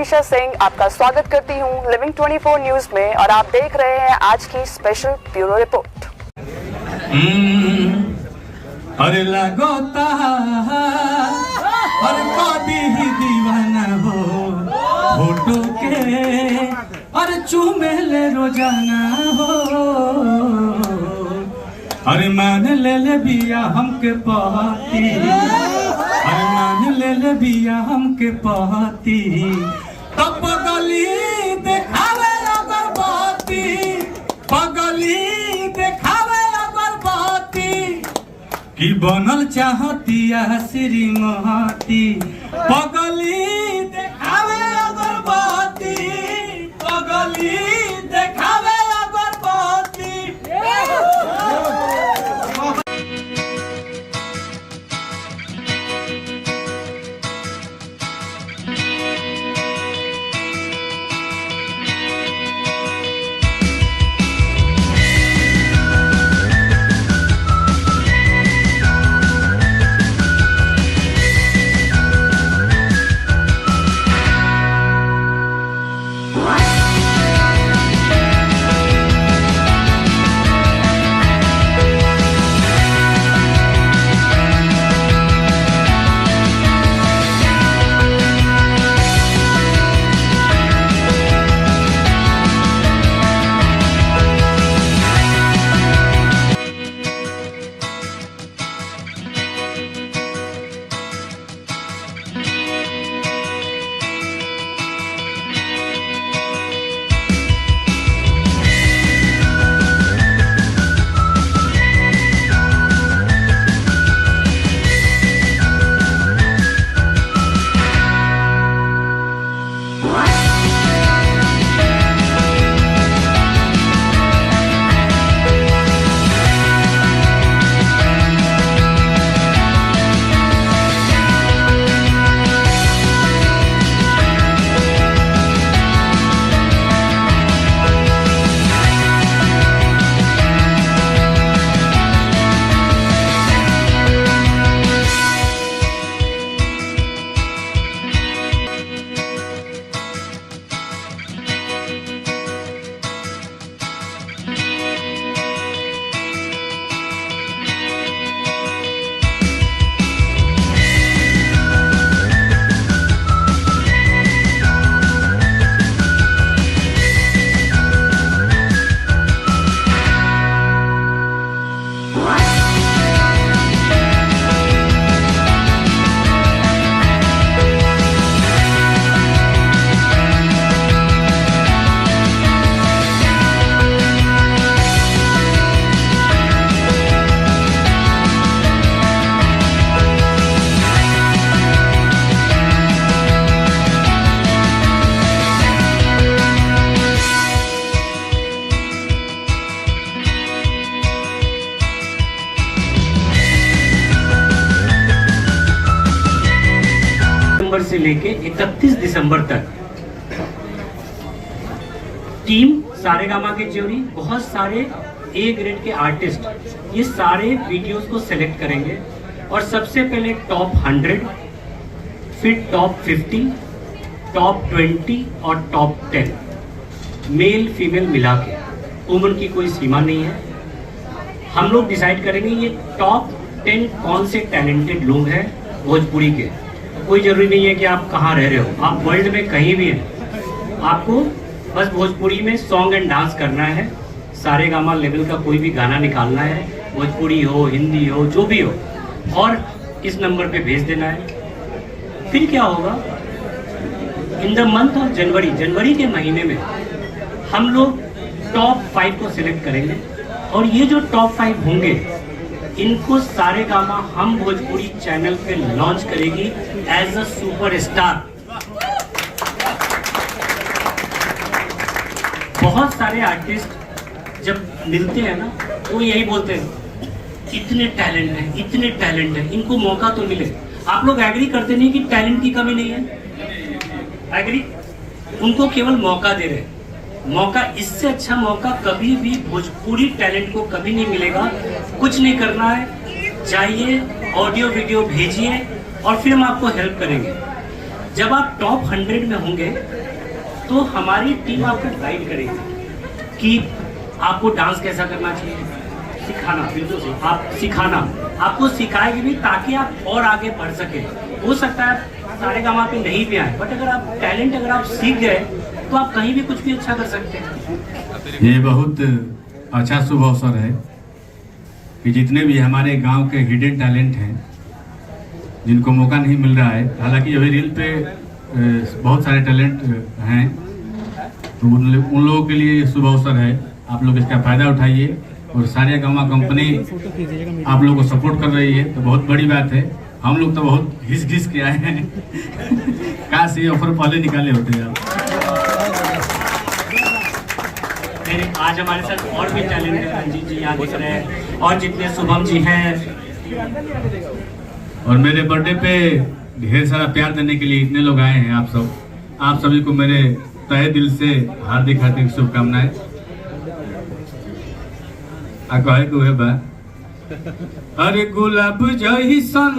मनीषा सिंह आपका स्वागत करती हूं लिविंग 24 न्यूज में और आप देख रहे हैं आज की स्पेशल ब्यूरो रिपोर्ट। अरे लगोता और कभी ही दीवाना हो फोटो के अरे चूमे ले रोजाना हो। अरे मान ले बिया हमके पहती, अरे मान ले बिया हमके पहती, तब पगली देखावे अगरबत्ती, पगली देखावे अगरबत्ती कि बनल चाहतिया श्रीमती, पगली देखावे अगरबत्ती, पगली देखावे अगरबत्ती। से लेके 31 दिसंबर तक टीम सारेगामा के ज्यूरी, बहुत सारे ए ग्रेड के आर्टिस्ट ये सारे वीडियोस को सिलेक्ट करेंगे और सबसे पहले टॉप 100, फिर टॉप 50, टॉप 20 और टॉप 10 मेल फीमेल मिला के, उम्र की कोई सीमा नहीं है। हम लोग डिसाइड करेंगे ये टॉप 10 कौन से टैलेंटेड लोग हैं भोजपुरी के। कोई जरूरी नहीं है कि आप कहाँ रह रहे हो, आप वर्ल्ड में कहीं भी हैं, आपको बस भोजपुरी में सॉन्ग एंड डांस करना है, सारेगामा लेवल का कोई भी गाना निकालना है, भोजपुरी हो हिंदी हो जो भी हो, और इस नंबर पे भेज देना है। फिर क्या होगा, in the month of January के महीने में हम लोग टॉप 5 को सिलेक्ट करेंगे और ये जो टॉप 5 होंगे इनको सारेगामा हम भोजपुरी चैनल पे लॉन्च करेगी एज अ सुपरस्टार। बहुत सारे आर्टिस्ट जब मिलते हैं ना तो यही बोलते हैं इतने टैलेंट है, इतने टैलेंट है, इनको मौका तो मिले। आप लोग एग्री करते नहीं कि टैलेंट की कमी नहीं है? एग्री? उनको केवल मौका दे रहे हैं। मौका, इससे अच्छा मौका कभी भी भोजपुरी टैलेंट को कभी नहीं मिलेगा। कुछ नहीं करना है, जाइए ऑडियो वीडियो भेजिए और फिर हम आपको हेल्प करेंगे। जब आप टॉप 100 में होंगे तो हमारी टीम आपको गाइड करेगी कि आपको डांस कैसा करना चाहिए, सिखाना, बिल्कुल सही, आप सिखाना, आपको सिखाएगी भी ताकि आप और आगे बढ़ सके। हो सकता है सारेगामा पे नहीं भी आए, बट अगर आप टैलेंट अगर आप सीख गए तो आप कहीं भी कुछ भी अच्छा कर सकते हैं। ये बहुत अच्छा शुभ अवसर है कि जितने भी हमारे गांव के हिडन टैलेंट हैं जिनको मौका नहीं मिल रहा है, हालांकि अभी रील पे बहुत सारे टैलेंट हैं, तो उन लोगों के लिए शुभ अवसर है। आप लोग इसका फायदा उठाइए और सारेगामा कंपनी आप लोगों को सपोर्ट कर रही है, तो बहुत बड़ी बात है। हम लोग तो बहुत घिस घिस के आए हैं काश ये ऑफर पहले निकाले होते आप। आज हमारे साथ और भी टैलेंट है, रंजीत जी यहाँ दिख रहे हैं और जितने शुभम जी हैं, और मेरे बर्थडे पे ढेर सारा प्यार देने के लिए इतने लोग आए हैं। आप सभी को मेरे तहे दिल से हार्दिक हार्दिक शुभकामनाएं। कहे को है बा अरे गुलाब जैसन